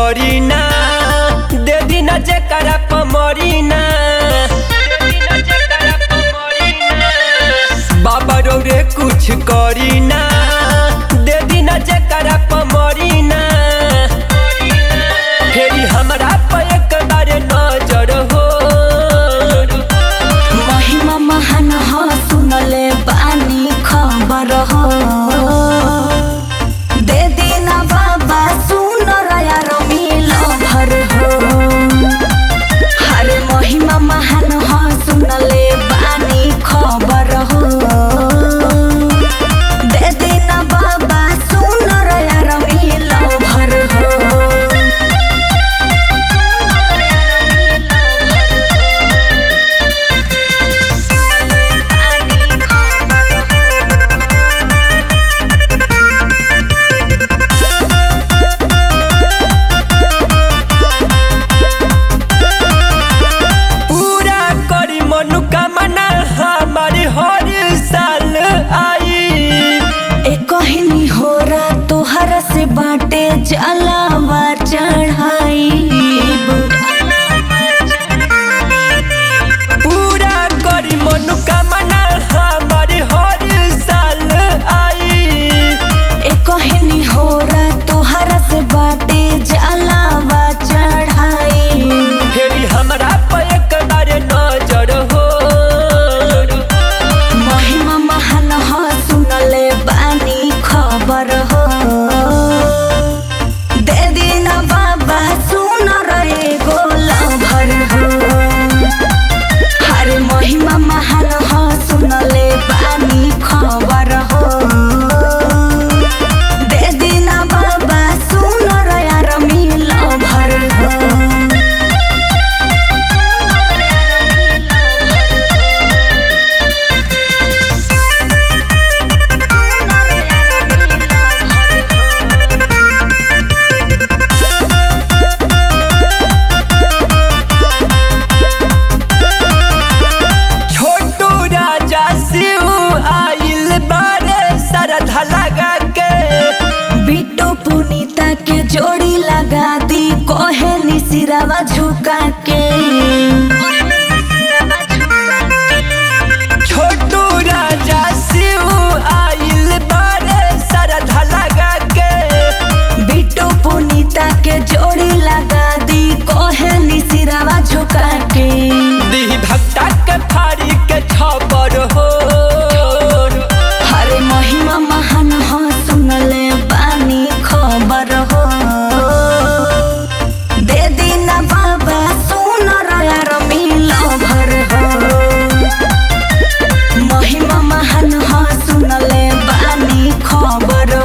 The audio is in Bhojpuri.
करीना दे दीना जेकरा पमरीना बाबा रो रे कुछ करीना दे दीना जेकरा पमरीना फेरी हमरा पे एक बार नजर हो। महिमा महान हो सुनले बानी खबर हो दे दीना बाबा सुन रया मिलो भर हो। हरे महिमा महान हो सुनले बानी खबर हो दे दीना बाबा सुन रया मिलो भर हो। मनोकामना हमारी हर साल आई कहनी हो रहा तोहरा से बाटे जलावा चढ़ाई पूरा करी मनोकामना हमारी हर साल आई कहनी हो रहा तोहरा से बाटे जलावा चढ़ाई फेरी हमरा पे एक बार नजर हो। महिमा महान हो सुनले बानी खबर हो दे दीना बाबा सुन रहे गोला भर हो। हरे महिमा महान हो सुनले बानी खबर हो दे दीना बाबा सुन रया मिलो भर हो। लगा के बिट्टू पुनीता के जोड़ी लगा दी कोहे सिरावा झुका के छोटू राजा शिव आइल बारे सरधा लगा के बिट्टू पुनीता के जोड़ी लगा दी कोहे सिरावा झुका के दी भक्ता के फाड़ी के खबर हो। हरे महिमा महान हो सुनले बानी खबर हो दे दीना बाबा सुन रया मिलो भर हो। महिमा महान हो सुनले बानी खबर